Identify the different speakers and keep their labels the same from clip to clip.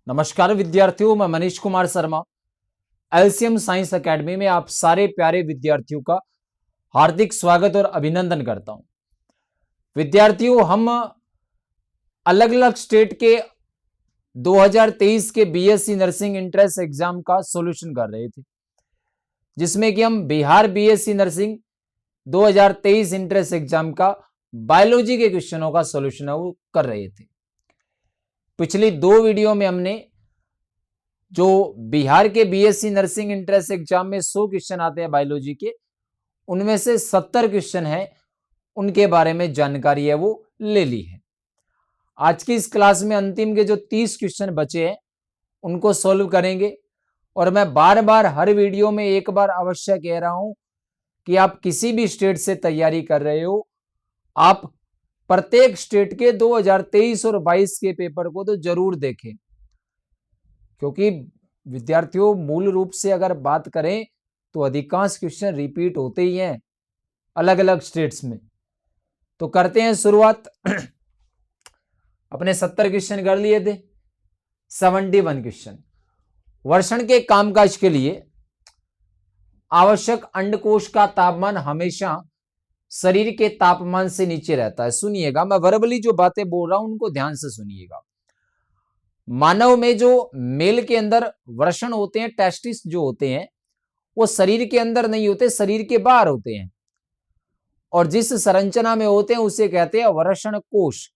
Speaker 1: नमस्कार विद्यार्थियों, मैं Manish Kumar Sharma LCM science academy में आप सारे प्यारे विद्यार्थियों का हार्दिक स्वागत और अभिनंदन करता हूं। विद्यार्थियों, हम अलग अलग स्टेट के 2023 के बीएससी नर्सिंग एंट्रेंस एग्जाम का सॉल्यूशन कर रहे थे, जिसमें कि हम Bihar BSc nursing 2023 entrance exam का बायोलॉजी के क्वेश्चनों का सॉल्यूशन है वो कर रहे थे। पिछली दो वीडियो में हमने जो बिहार के बीएससी नर्सिंग एंट्रेंस एग्जाम में 100 क्वेश्चन आते हैं बायोलॉजी के, उनमें से 70 क्वेश्चन है उनके बारे में जानकारी है वो ले ली है। आज की इस क्लास में अंतिम के जो 30 क्वेश्चन बचे हैं उनको सॉल्व करेंगे। और मैं बार बार हर वीडियो में एक बार अवश्य कह रहा हूं कि आप किसी भी स्टेट से तैयारी कर रहे हो, आप प्रत्येक स्टेट के 2023 और 22 के पेपर को तो जरूर देखें, क्योंकि विद्यार्थियों मूल रूप से अगर बात करें तो अधिकांश क्वेश्चन रिपीट होते ही हैं अलग अलग स्टेट्स में। तो करते हैं शुरुआत। अपने 70 क्वेश्चन कर लिए थे, 71 क्वेश्चन। वर्षण के कामकाज के लिए आवश्यक अंडकोश का तापमान हमेशा शरीर के तापमान से नीचे रहता है। सुनिएगा, मैं वर्बली जो बातें बोल रहा हूं उनको ध्यान से सुनिएगा। मानव में जो मेल के अंदर वृषण होते हैं, टेस्टिस जो होते हैं, वो शरीर के अंदर नहीं होते, शरीर के बाहर होते हैं। और जिस संरचना में होते हैं उसे कहते हैं वृषण कोश,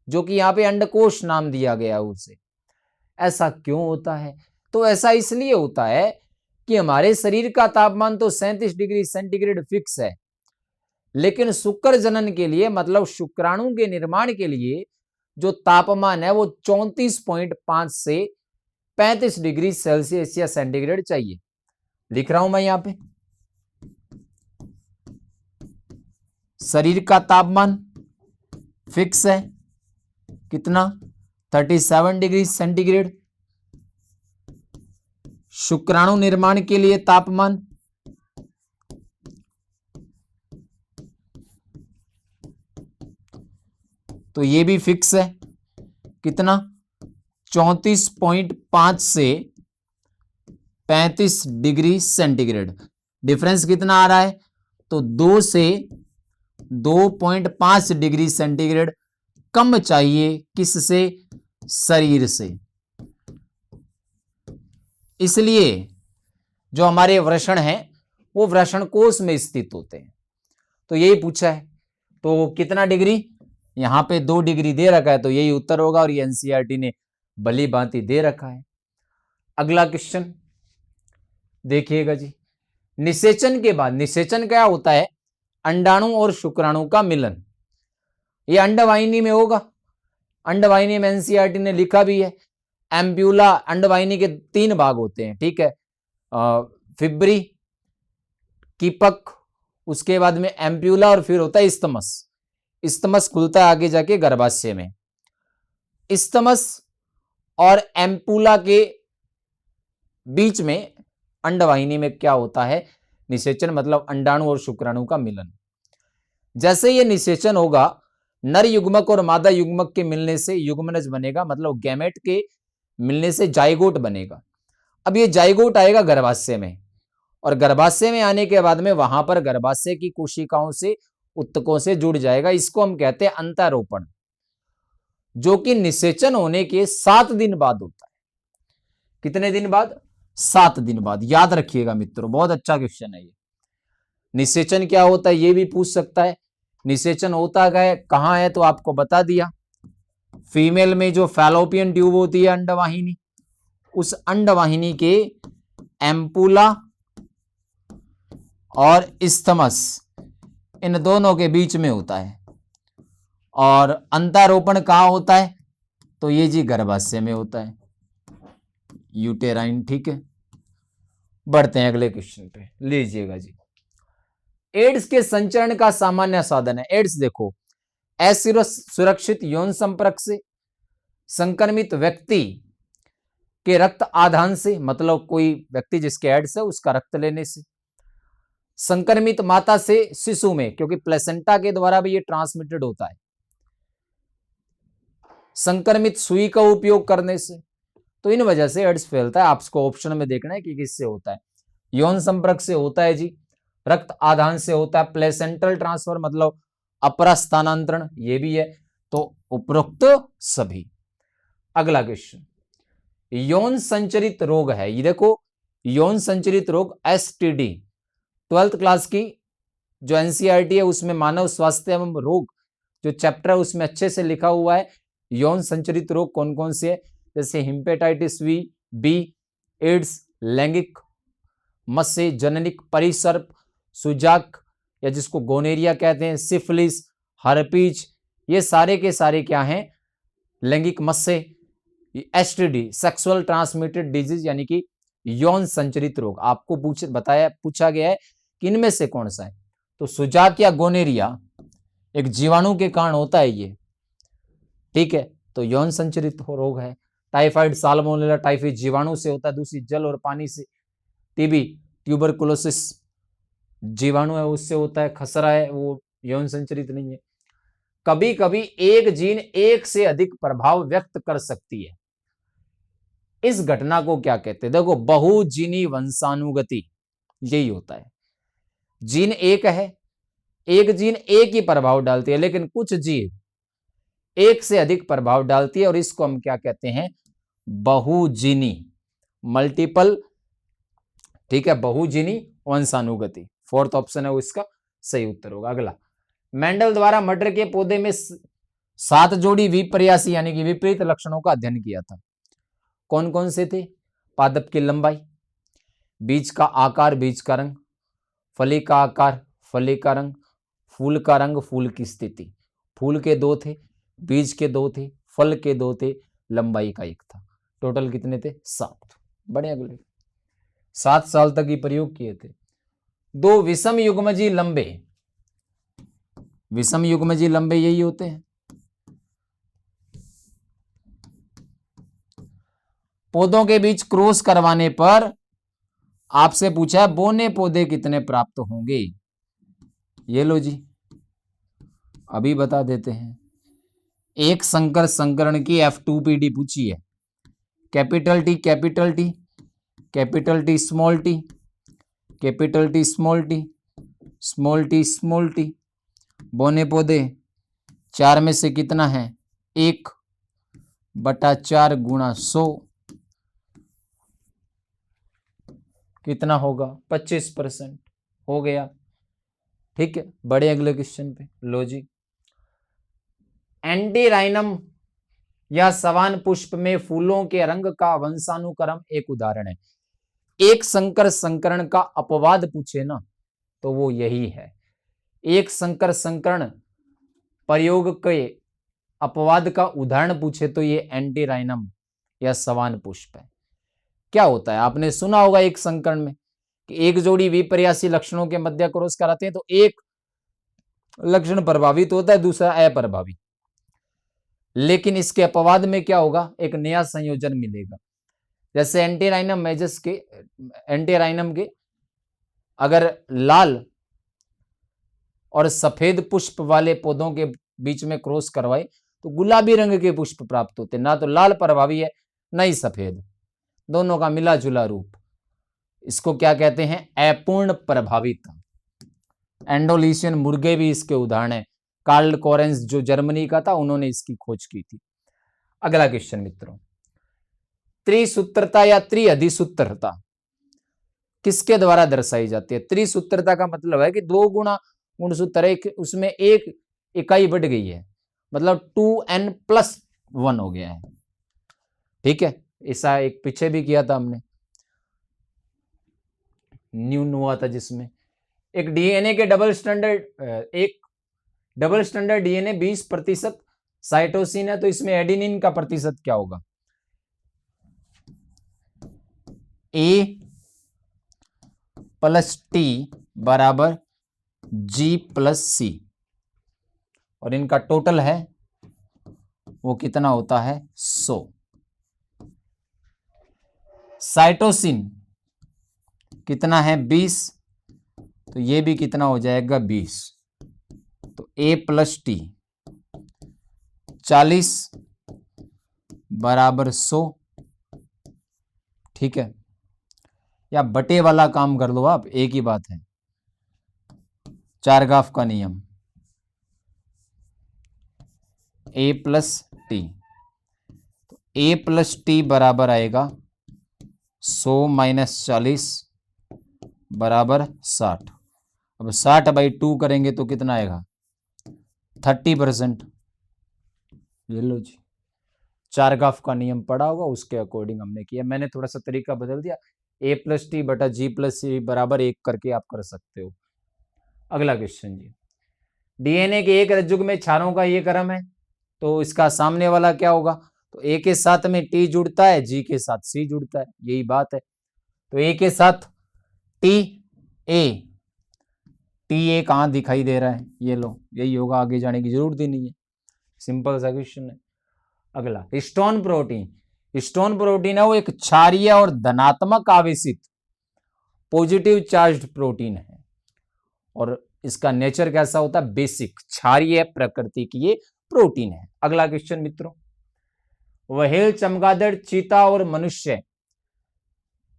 Speaker 1: जो कि यहां पे अंडकोश नाम दिया गया उसे। ऐसा क्यों होता है? तो ऐसा इसलिए होता है कि हमारे शरीर का तापमान तो 37 डिग्री सेंटीग्रेड फिक्स है, लेकिन शुक्र जनन के लिए, मतलब शुक्राणु के निर्माण के लिए जो तापमान है वो 34.5 से 35 डिग्री सेल्सियस या सेंटीग्रेड चाहिए। लिख रहा हूं मैं यहां पे, शरीर का तापमान फिक्स है कितना, 37 डिग्री सेंटीग्रेड। शुक्राणु निर्माण के लिए तापमान तो ये भी फिक्स है कितना, 34.5 से 35 डिग्री सेंटीग्रेड। डिफरेंस कितना आ रहा है? तो 2 से 2.5 डिग्री सेंटीग्रेड कम चाहिए, किससे? शरीर से। इसलिए जो हमारे वृषण हैं वो वृषण कोश में स्थित होते हैं। तो यही पूछा है। तो कितना डिग्री? यहां पे 2 डिग्री दे रखा है, तो यही उत्तर होगा, और ये एनसीईआरटी ने भली भांति दे रखा है। अगला क्वेश्चन देखिएगा जी। निषेचन के बाद, निषेचन क्या होता है? अंडाणु और शुक्राणु का मिलन। ये अंडवाहिनी में होगा। अंडवाहिनी में एनसीईआरटी ने लिखा भी है, एम्प्यूला। अंडवाहिनी के 3 भाग होते हैं, ठीक है, फिब्री, कीपक, उसके बाद में एम्प्यूला, और फिर होता है इस्तमस। इस्तमस खुलता है आगे जाके गर्भाशय में। इस्तमस और एम्पुला के बीच में अंडवाहिनी में क्या होता है? निषेचन, मतलब अंडाणु और शुक्राणु का मिलन। जैसे ये निषेचन होगा, नर युग्मक और मादा युग्मक के मिलने से युग्मनज बनेगा, मतलब गैमेट के मिलने से जाइगोट बनेगा। अब ये जाइगोट आएगा गर्भाशय में, और गर्भाशय में आने के बाद में वहां पर गर्भाशय की कोशिकाओं से, उत्तकों से जुड़ जाएगा। इसको हम कहते हैं अंतरोपण, जो कि निषेचन होने के 7 दिन बाद होता है। कितने दिन बाद? 7 दिन बाद। याद रखिएगा मित्रों, बहुत अच्छा क्वेश्चन है ये। निषेचन क्या होता है ये भी पूछ सकता है। निषेचन होता है कहां है? तो आपको बता दिया, फीमेल में जो फैलोपियन ट्यूब होती है अंडवाहिनी, उस अंडवाहिनी के एम्पुला और इस्थमस, इन दोनों के बीच में होता है। और अंतरोपण कहां होता है? तो ये जी गर्भाशय में होता है, यूटेराइन, ठीक है। बढ़ते हैं अगले क्वेश्चन पे, लीजिएगा जी। एड्स के संचरण का सामान्य साधन है। एड्स देखो, असुरक्षित यौन संपर्क से, संक्रमित व्यक्ति के रक्त आधान से, मतलब कोई व्यक्ति जिसके एड्स है उसका रक्त लेने से, संक्रमित माता से शिशु में, क्योंकि प्लेसेंटा के द्वारा भी ये ट्रांसमिटेड होता है, संक्रमित सुई का उपयोग करने से, तो इन वजह से एड्स फैलता है। आपको ऑप्शन में देखना है कि किससे होता है। यौन संपर्क से होता है जी, रक्त आदान से होता है, प्लेसेंटल ट्रांसफर मतलब अपरा स्थानांतरण, ये भी है, तो उपरोक्त सभी। अगला क्वेश्चन, यौन संचरित रोग है, ये देखो यौन संचरित रोग एसटीडी 12th क्लास की जो एनसीईआरटी है उसमें मानव स्वास्थ्य एवं रोग जो चैप्टर है उसमें अच्छे से लिखा हुआ है यौन संचरित रोग कौन कौन से है, जैसे हिपेटाइटिस वी, बी, एड्स, लैंगिक मत्स्य जननिक परिसर्प, सुजाक या जिसको गोनेरिया कहते हैं, सिफिलिस, हर्पीज, ये सारे के सारे क्या हैं, लैंगिक मत्स्य, एसटीडी सेक्सुअल ट्रांसमिटेड डिजीज यानी कि यौन संचरित रोग। आपको पूछा गया है कि इनमें से कौन सा है, तो सुजाक या गोनेरिया एक जीवाणु के कारण होता है ये, ठीक है, तो यौन संचरित रोग है। टाइफाइड, साल्मोनेला टाइफी जीवाणु से होता है, दूसरी जल और पानी से। टीबी ट्यूबरकुलोसिस जीवाणु है उससे होता है, खसरा है वो यौन संचरित नहीं है। कभी कभी एक जीन एक से अधिक प्रभाव व्यक्त कर सकती है, इस घटना को क्या कहते हैं, देखो बहुजीनी वंशानुगति, यही होता है। जीन एक है, एक जीन एक ही प्रभाव डालती है, लेकिन कुछ जीन एक से अधिक प्रभाव डालती है और इसको हम क्या कहते हैं, बहुजीनी, मल्टीपल, ठीक है, बहुजीनी वंशानुगति। फोर्थ ऑप्शन है वो इसका सही उत्तर होगा। अगला, मेंडल द्वारा मटर के पौधे में 7 जोड़ी विपर्यासी यानी कि विपरीत लक्षणों का अध्ययन किया था। कौन कौन से थे, पादप की लंबाई, बीज का आकार, बीज का रंग, फली का आकार, फली का रंग, फूल का रंग, फूल की स्थिति। फूल के 2 थे, बीज के 2 थे, फल के 2 थे, लंबाई का 1 था। टोटल कितने थे, 7। बड़े अगले 7 साल तक ये प्रयोग किए थे। 2 विषम युग्मजी लंबे, विषम युग्मजी लंबे यही होते हैं। पौधों के बीच क्रॉस करवाने पर आपसे पूछा है बोने पौधे कितने प्राप्त होंगे, ये लो जी अभी बता देते हैं। एक संकर संकरण की F2PD पूछी है, capital T capital T, capital T small T, capital T small T, small T small T. बोने पौधे 4 में से कितना है, 1/4 गुणा 100 कितना होगा, 25% हो गया, ठीक है। बड़े अगले क्वेश्चन पे लो जी, एंटीराइनम या सवान पुष्प में फूलों के रंग का वंशानुक्रम एक उदाहरण है। एक संकर संकरण का अपवाद पूछे ना तो वो यही है। एक संकर संकरण प्रयोग के अपवाद का उदाहरण पूछे तो ये एंटीराइनम या सवान पुष्प है। क्या होता है, आपने सुना होगा एक संकरण में कि एक जोड़ी विपर्यासी लक्षणों के मध्य क्रॉस कराते हैं तो एक लक्षण प्रभावित होता है, दूसरा अप्रभावित। लेकिन इसके अपवाद में क्या होगा, एक नया संयोजन मिलेगा। जैसे एंटीराइनम मेजस के, एंटीराइनम के अगर लाल और सफेद पुष्प वाले पौधों के बीच में क्रॉस करवाए तो गुलाबी रंग के पुष्प प्राप्त होते, ना तो लाल प्रभावी है ना ही सफेद, दोनों का मिला जुला रूप। इसको क्या कहते हैं, अपूर्ण प्रभावित। एंडोलिशियन मुर्गे भी इसके उदाहरण है। कार्ल कोरेंस जो जर्मनी का था उन्होंने इसकी खोज की थी। अगला क्वेश्चन मित्रों, त्रिसूत्रता या त्रिअधिसूत्रता किसके द्वारा दर्शाई जाती है। त्रिसूत्रता का मतलब है कि 2 गुणा गुणसूत्र है, उसमें एक इकाई बढ़ गई है, मतलब 2n+1 हो गया है, ठीक है। ऐसा एक पीछे भी किया था हमने, न्यून हुआ था जिसमें एक डीएनए के डबल स्टैंडर्ड डीएनए 20% साइटोसिन है, तो इसमें एडेनिन का प्रतिशत क्या होगा, A+T बराबर G+C, और इनका टोटल है वो कितना होता है 100। साइटोसिन कितना है 20, तो ये भी कितना हो जाएगा 20, तो A+T 40 बराबर 100 ठीक है, या बटे वाला काम कर लो आप, एक ही बात है। चारगाफ का नियम, a प्लस टी, तो a प्लस टी बराबर आएगा 100 माइनस 40 बराबर 60। अब 60/2 करेंगे तो कितना आएगा, 30%। ये लो जी, चारगाफ का नियम पढ़ा होगा, उसके अकॉर्डिंग हमने किया। मैंने थोड़ा सा तरीका बदल दिया, a प्लस टी बटा g प्लस सी बराबर 1 करके आप कर सकते हो। अगला क्वेश्चन जी, डीएनए के एक रज्जुक में क्षारों का ये क्रम है, तो इसका सामने वाला क्या होगा, तो ए के साथ में टी जुड़ता है, जी के साथ सी जुड़ता है, यही बात है। तो ए के साथ टी, ए कहां दिखाई दे रहा है, ये लो, यही होगा, आगे जाने की जरूरत ही नहीं है, सिंपल सा क्वेश्चन है। अगला, हिस्टोन प्रोटीन, हिस्टोन प्रोटीन है वो एक क्षारीय और धनात्मक आवेशित पॉजिटिव चार्ज्ड प्रोटीन है, और इसका नेचर कैसा होता है, बेसिक क्षारीय प्रकृति की ये प्रोटीन है। अगला क्वेश्चन मित्रों, व्हेल, चमगादड़, चीता और मनुष्य,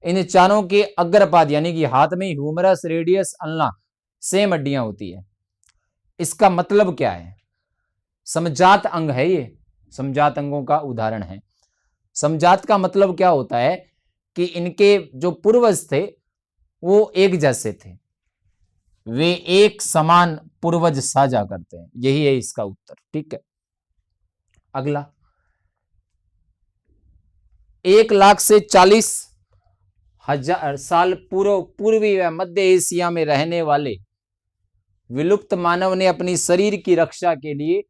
Speaker 1: इन चारों के अग्रपाद यानी कि हाथ में ह्यूमरस, रेडियस, अल्ना सेम हड्डियां होती है। इसका मतलब क्या है, समजात अंग है ये, समजात अंगों का उदाहरण है। समजात का मतलब क्या होता है कि इनके जो पूर्वज थे वो एक जैसे थे, वे एक समान पूर्वज साझा करते हैं, यही है इसका उत्तर। ठीक है, अगला, 1,00,000 से 40,000 साल पूर्वी व मध्य एशिया में रहने वाले विलुप्त मानव ने अपनी शरीर की रक्षा के लिए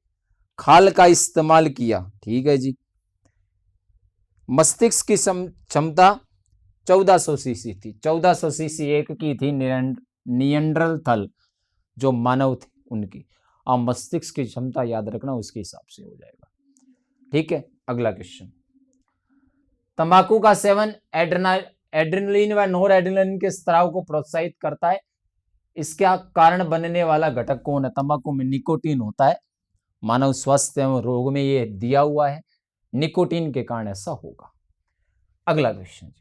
Speaker 1: खाल का इस्तेमाल किया। ठीक है जी, मस्तिष्क की क्षमता 1400 सीसी थी, 1400 सीसी एक की थी नियंड्रल जो मानव थे उनकी। आप मस्तिष्क की क्षमता याद रखना, उसके हिसाब से हो जाएगा। ठीक है, अगला क्वेश्चन, तंबाकू का सेवन एड्रेनलिन व नोर एड्रेनलिन के स्राव को प्रोत्साहित करता है, इसका कारण बनने वाला घटक कौन है, तंबाकू में निकोटीन होता है, मानव स्वास्थ्य एवं रोग में ये दिया हुआ है, निकोटीन के कारण ऐसा होगा। अगला क्वेश्चन,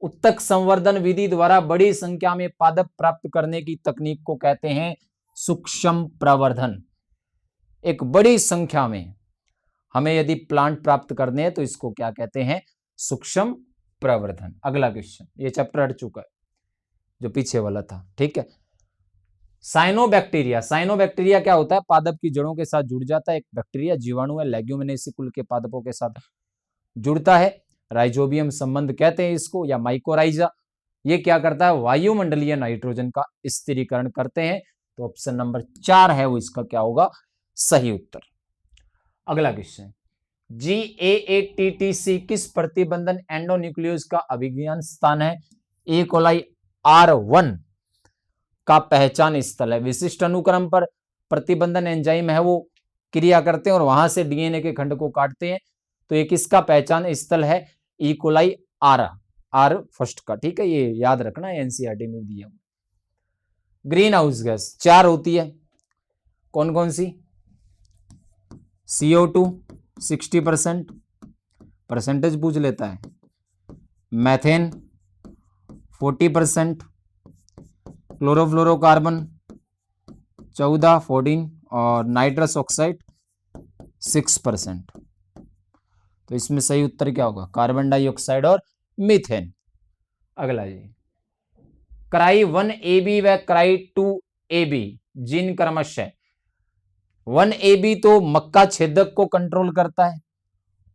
Speaker 1: उत्तक संवर्धन विधि द्वारा बड़ी संख्या में पादप प्राप्त करने की तकनीक को कहते हैं सूक्ष्म प्रवर्धन। एक बड़ी संख्या में हमें यदि प्लांट प्राप्त करने हैं तो इसको क्या कहते हैं, सूक्ष्म प्रवर्धन। अगला क्वेश्चन, ये चैप्टर हट चुका है जो पीछे वाला था। ठीक है, साइनोबैक्टीरिया, साइनोबैक्टीरिया क्या होता है, पादप की जड़ों के साथ जुड़ जाता है, एक बैक्टीरिया जीवाणु है, लेग्यूमिनेसी कुल के पादपों के साथ जुड़ता है, राइजोबियम संबंध कहते हैं इसको, या माइकोराइजा। ये क्या करता है, वायुमंडलीय नाइट्रोजन का स्थिरीकरण करते हैं। तो ऑप्शन नंबर 4 है वो इसका क्या होगा, सही उत्तर। अगला क्वेश्चन, GAATTC किस प्रतिबंधन एंडोन्यूक्लियोज का अभिज्ञान स्थान है, ए कोलाई R1 का पहचान स्थल है। विशिष्ट अनुक्रम पर प्रतिबंधन एंजाइम है वो क्रिया करते हैं और वहां से डीएनए के खंड को काटते हैं, तो ये किसका पहचान स्थल है, ई कोलाई R फर्स्ट का। ठीक है, ये याद रखना, एनसीईआरटी में दिया हुआ। ग्रीन हाउस गैस 4 होती है, कौन कौन सी, CO2 60%, परसेंटेज पूछ लेता है, मैथेन 40%, क्लोरोफ्लोरोकार्बन 14 और नाइट्रस ऑक्साइड 6%। तो इसमें सही उत्तर क्या होगा, कार्बन डाइऑक्साइड और मीथेन। अगला जी, क्राई 1AB व क्राई 2AB जीन क्रमशः 1AB तो मक्का छेदक को कंट्रोल करता है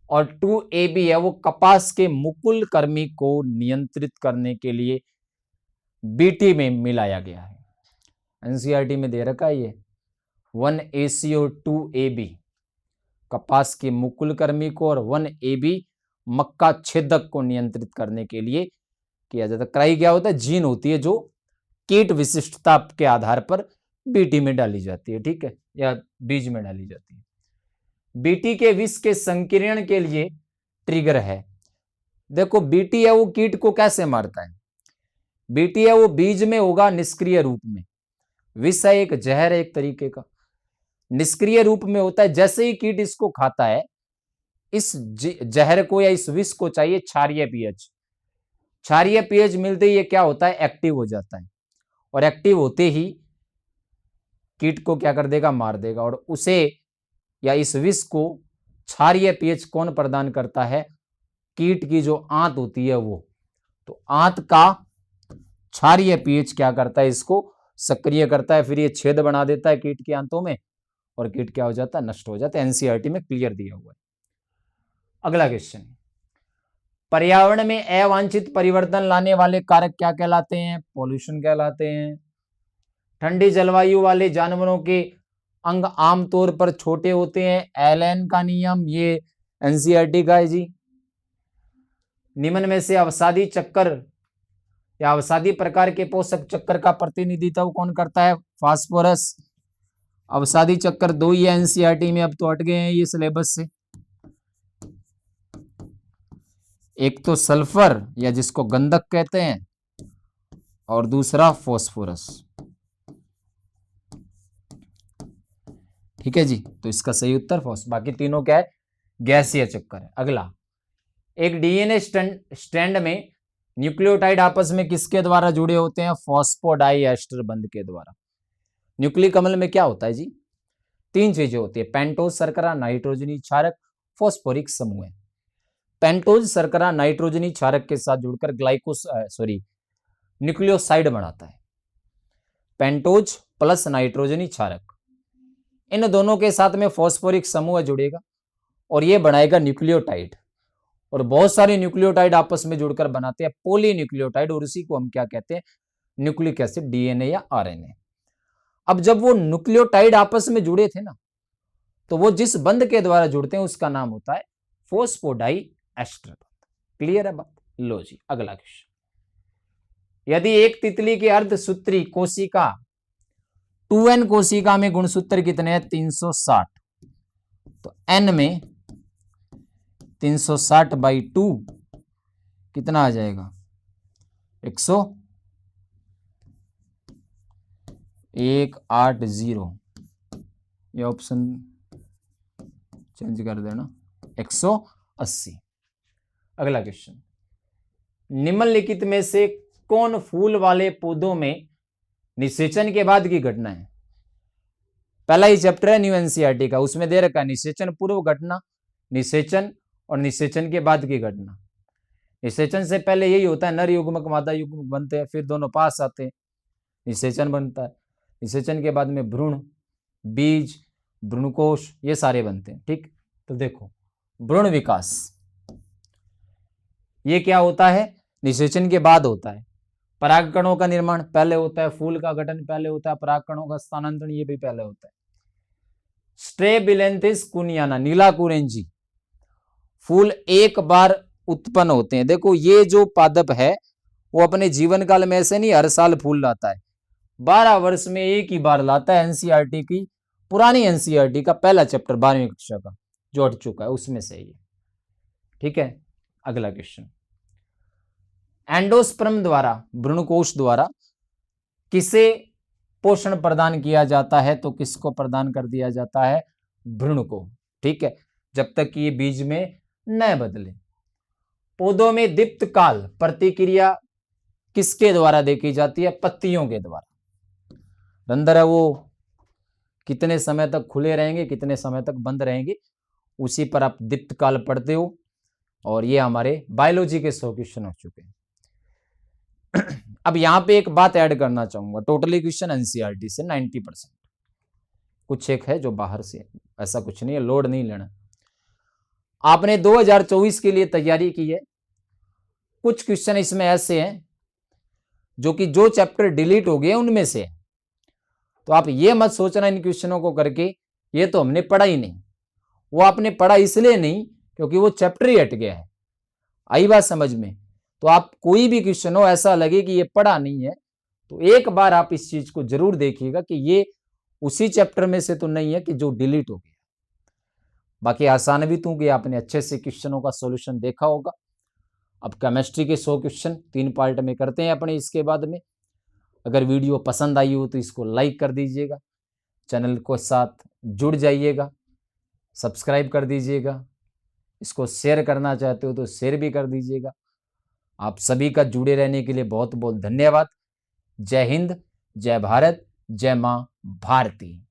Speaker 1: और 2AB है वो कपास के मुकुल कर्मी को नियंत्रित करने के लिए BT में मिलाया गया है। एनसीईआरटी में दे रखा है ये 1AC और 2AB कपास के मुकुल कर्मी को और 1AB मक्का छेदक को नियंत्रित करने के लिए किया जाता है। क्राई क्या होता है, जीन होती है जो कीट विशिष्टता के आधार पर BT में डाली जाती है। ठीक है, या बीज में डाली जाती है। BT के विष के संकीर्ण के लिए ट्रिगर है। देखो BT है वो कीट को कैसे मारता है, BT है वो बीज में होगा निष्क्रिय रूप में, विष है एक जहर है एक तरीके का, निष्क्रिय रूप में होता है। जैसे ही कीट इसको खाता है, इस जहर को या इस विष को चाहिए क्षारीय pH, क्षारीय पीएच मिलते ही ये क्या होता है, एक्टिव हो जाता है, और एक्टिव होते ही कीट को क्या कर देगा, मार देगा। और उसे या इस विष को क्षारीय पीएच कौन प्रदान करता है, कीट की जो आंत होती है वो। तो आंत का क्षारीय पीएच क्या करता है, इसको सक्रिय करता है, फिर ये छेद बना देता है कीट के आंतों में, और कीट क्या हो जाता है, नष्ट हो जाता है। एनसीईआरटी में क्लियर दिया हुआ है। अगला क्वेश्चन, पर्यावरण में अवांछित परिवर्तन लाने वाले कारक क्या कहलाते हैं, पॉल्यूशन कहलाते हैं। ठंडी जलवायु वाले जानवरों के अंग आमतौर पर छोटे होते हैं, एलन का नियम, ये एनसीईआरटी का है जी। निम्न में से अवसादी चक्कर या अवसादी प्रकार के पोषक चक्कर का प्रतिनिधित्व कौन करता है, फास्फोरस। अवसादी चक्कर 2 ही है एनसीईआरटी में, अब तो हट गए हैं ये सिलेबस से। एक तो सल्फर या जिसको गंधक कहते हैं, और दूसरा फॉस्फोरस। ठीक है जी, तो इसका सही उत्तर फॉस्फोरस, बाकी तीनों क्या है, गैसीय चक्कर है। अगला, एक डीएनए स्ट्रैंड में न्यूक्लियोटाइड आपस में किसके द्वारा जुड़े होते हैं, फॉस्फोडाइएस्टर बंध के द्वारा। न्यूक्लिक अम्ल में क्या होता है जी, 3 चीजें होती है, पेंटोज शर्करा, नाइट्रोजनी क्षारक, फॉस्फोरिक समूह है। पेंटोज शर्करा नाइट्रोजनी क्षारक के साथ जुड़कर न्यूक्लियोसाइड बनाता है। पेंटोज प्लस नाइट्रोजनी क्षारक, इन दोनों के साथ में फॉस्फोरिक समूह जुड़ेगा और यह बनाएगा न्यूक्लियोटाइड, और बहुत सारे न्यूक्लियोटाइड आपस में जुड़कर बनाते हैं पॉलीन्यूक्लियोटाइड, और उसी को हम क्या कहते हैं, न्यूक्लिक एसिड, डीएनए या आरएनए। अब जब वो न्यूक्लियोटाइड आपस में जुड़े थे ना, तो वो जिस बंध के द्वारा जुड़ते हैं उसका नाम होता है फॉस्फोडाइएस्टर बंध। क्लियर है बात। लो जी, अगला क्वेश्चन, यदि एक तितली की अर्धसूत्री कोशिका 2n कोशिका में गुणसूत्र कितने हैं, 360, तो n में 360 बाई 2 कितना आ जाएगा, 180। ये ऑप्शन चेंज कर देना, 180। अगला क्वेश्चन, निम्नलिखित में से कौन फूल वाले पौधों में निषेचन के बाद की घटना है। पहला ही चैप्टर है न्यू एनसीईआरटी का, उसमें दे रखा है निषेचन पूर्व घटना, निषेचन और निषेचन के बाद की घटना। निषेचन से पहले यही होता है, नर युग्मक मादा युग्मक बनते हैं, फिर दोनों पास आते हैं, निषेचन बनता है। निषेचन के बाद में भ्रूण, बीज, भ्रूणकोश, ये सारे बनते हैं। ठीक, तो देखो भ्रूण विकास ये क्या होता है, निषेचन के बाद होता है। परागकणों का निर्माण पहले होता है, फूल का गठन पहले होता है, परागकणों का स्थानांतरण ये भी पहले होता है। स्ट्रेबिलेंथिस कुनियाना, नीला कुरेंजी, फूल एक बार उत्पन्न होते हैं। देखो ये जो पादप है वो अपने जीवन काल में ऐसे नहीं हर साल फूल लाता है, 12 वर्ष में एक ही बार लाता है। एनसीईआरटी की पुरानी एनसीईआरटी का पहला चैप्टर 12वीं कक्षा का जो हट चुका है उसमें से ये। ठीक है, अगला क्वेश्चन, एंडोस्पर्म द्वारा, भ्रूणकोश द्वारा किसे पोषण प्रदान किया जाता है, तो किसको प्रदान कर दिया जाता है, भ्रूण को। ठीक है, जब तक कि ये बीज में न बदले। पौधों में दीप्तकाल प्रतिक्रिया किसके द्वारा देखी जाती है, पत्तियों के द्वारा। रंध्र है वो कितने समय तक खुले रहेंगे, कितने समय तक बंद रहेंगे, उसी पर आप दीप्तकाल पढ़ते हो। और ये हमारे बायोलॉजी के 100 क्वेश्चन हो चुके हैं। अब यहां पे एक बात ऐड करना चाहूंगा, टोटली क्वेश्चन एनसीईआरटी से 90%, कुछ एक है जो बाहर से, ऐसा कुछ नहीं है, लोड नहीं लेना। आपने 2024 के लिए तैयारी की है, कुछ क्वेश्चन इसमें ऐसे हैं जो कि जो चैप्टर डिलीट हो गए उनमें से है, तो आप ये मत सोचना इन क्वेश्चनों को करके ये तो हमने पढ़ा ही नहीं। वो आपने पढ़ा इसलिए नहीं क्योंकि वो चैप्टर ही हट गया है। आई बात समझ में। तो आप कोई भी क्वेश्चन हो ऐसा लगे कि ये पढ़ा नहीं है, तो एक बार आप इस चीज को जरूर देखिएगा कि ये उसी चैप्टर में से तो नहीं है कि जो डिलीट हो गया। बाकी आसान भी तू कि आपने अच्छे से क्वेश्चनों का सॉल्यूशन देखा होगा। अब केमिस्ट्री के 100 क्वेश्चन 3 पार्ट में करते हैं अपने इसके बाद में। अगर वीडियो पसंद आई हो तो इसको लाइक कर दीजिएगा, चैनल को साथ जुड़ जाइएगा, सब्सक्राइब कर दीजिएगा, इसको शेयर करना चाहते हो तो शेयर भी कर दीजिएगा। आप सभी का जुड़े रहने के लिए बहुत बहुत धन्यवाद। जय हिंद, जय भारत, जय मां भारती।